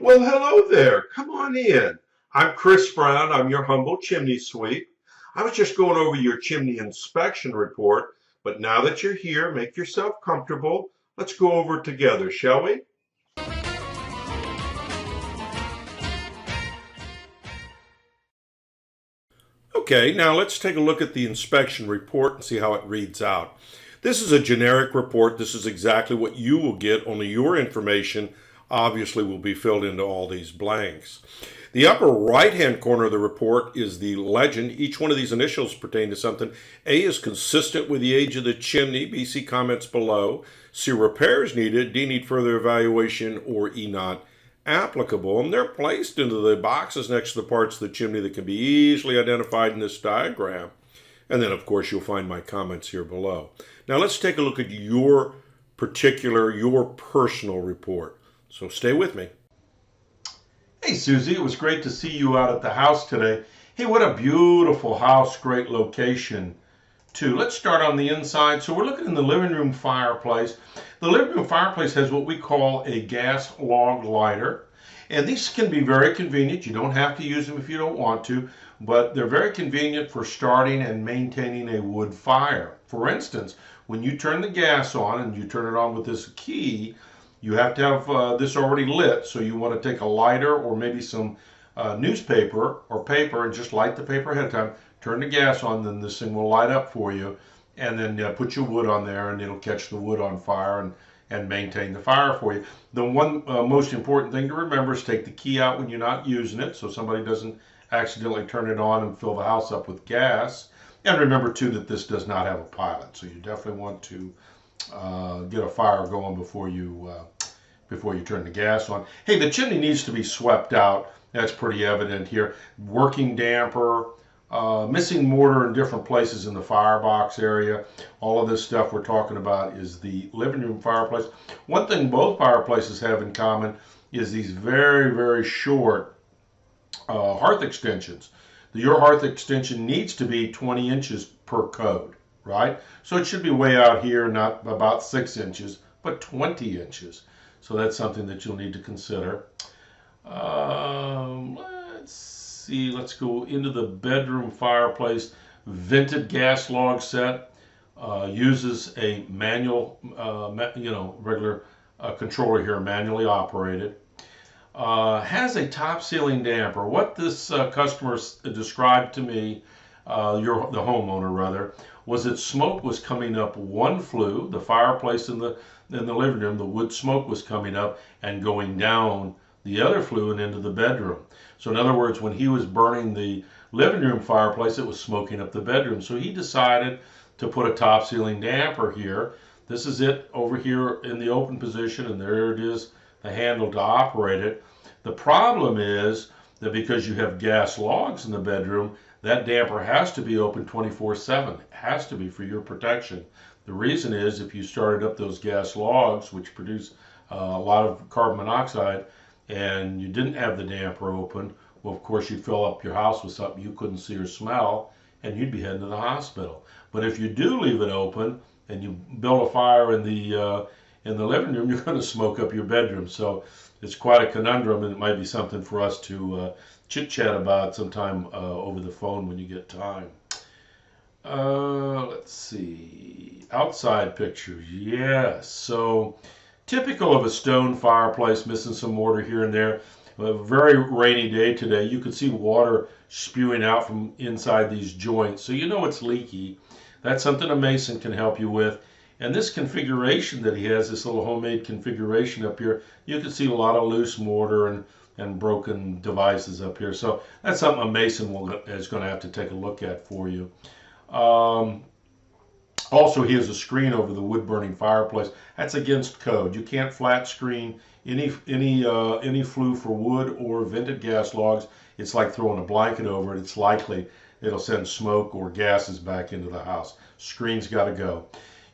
Well, hello there. Come on in. I'm Chris Brown. I'm your humble chimney sweep. I was just going over your chimney inspection report, but now that you're here, make yourself comfortable. Let's go over it together, shall we? Okay, now let's take a look at the inspection report and see how it reads out. This is a generic report. This is exactly what you will get, only your information obviously will be filled into all these blanks. The upper right-hand corner of the report is the legend. Each one of these initials pertain to something. A is consistent with the age of the chimney. B, see comments below. C, repairs needed. D, need further evaluation. Or E, not applicable. And they're placed into the boxes next to the parts of the chimney that can be easily identified in this diagram. And then, of course, you'll find my comments here below. Now, let's take a look at your personal report. So stay with me. Hey, Susie, it was great to see you out at the house today. Hey, what a beautiful house, great location, too. Let's start on the inside. So we're looking in the living room fireplace. The living room fireplace has what we call a gas log lighter. And these can be very convenient. You don't have to use them if you don't want to, but they're very convenient for starting and maintaining a wood fire. For instance, when you turn the gas on and you turn it on with this key, you have to have this already lit. So you want to take a lighter or maybe some newspaper or paper and just light the paper ahead of time. Turn the gas on, then this thing will light up for you. And then put your wood on there and it'll catch the wood on fire and maintain the fire for you. The one most important thing to remember is take the key out when you're not using it so somebody doesn't accidentally turn it on and fill the house up with gas. And remember too that this does not have a pilot, so you definitely want to get a fire going before you turn the gas on. Hey, the chimney needs to be swept out. That's pretty evident here. Working damper, missing mortar in different places in the firebox area. All of this stuff we're talking about is the living room fireplace. One thing both fireplaces have in common is these very, very short hearth extensions. Your hearth extension needs to be 20 inches per code, right? So it should be way out here, not about 6 inches, but 20 inches. So that's something that you'll need to consider. Let's see, let's go into the bedroom fireplace. Vented gas log set uses a manual, regular controller here, manually operated. Has a top ceiling damper. What this customer described to me, the homeowner rather, was that smoke was coming up one flue, the fireplace in the living room, the wood smoke was coming up and going down the other flue and into the bedroom. So in other words, when he was burning the living room fireplace, it was smoking up the bedroom. So he decided to put a top ceiling damper here. This is it over here in the open position, and there it is, the handle to operate it. The problem is that because you have gas logs in the bedroom, that damper has to be open 24/7. It has to be for your protection. The reason is if you started up those gas logs, which produce a lot of carbon monoxide, and you didn't have the damper open, well, of course, you'd fill up your house with something you couldn't see or smell, and you'd be heading to the hospital. But if you do leave it open and you build a fire in the living room, you're going to smoke up your bedroom. So it's quite a conundrum, and it might be something for us to chit-chat about sometime over the phone when you get time. Let's see. Outside pictures. Yes. So typical of a stone fireplace, missing some mortar here and there. A very rainy day today. You can see water spewing out from inside these joints. So you know it's leaky. That's something a mason can help you with. And this configuration that he has, this little homemade configuration up here, you can see a lot of loose mortar and broken devices up here. So that's something a mason is going to have to take a look at for you. Also, he has a screen over the wood-burning fireplace. That's against code. You can't flat screen any flue for wood or vented gas logs. It's like throwing a blanket over it. It's likely it'll send smoke or gases back into the house. Screen's got to go.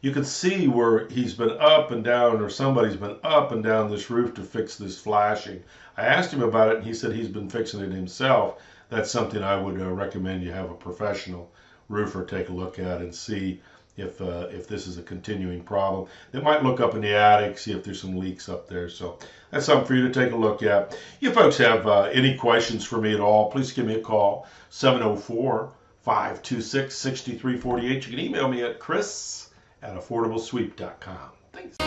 You can see where he's been up and down, or somebody's been up and down this roof to fix this flashing. I asked him about it, and he said he's been fixing it himself. That's something I would recommend you have a professional roofer take a look at and see if this is a continuing problem. They might look up in the attic, see if there's some leaks up there. So that's something for you to take a look at. You folks have any questions for me at all, please give me a call, 704-526-6348. You can email me at chris@affordablesweep.com. Thanks.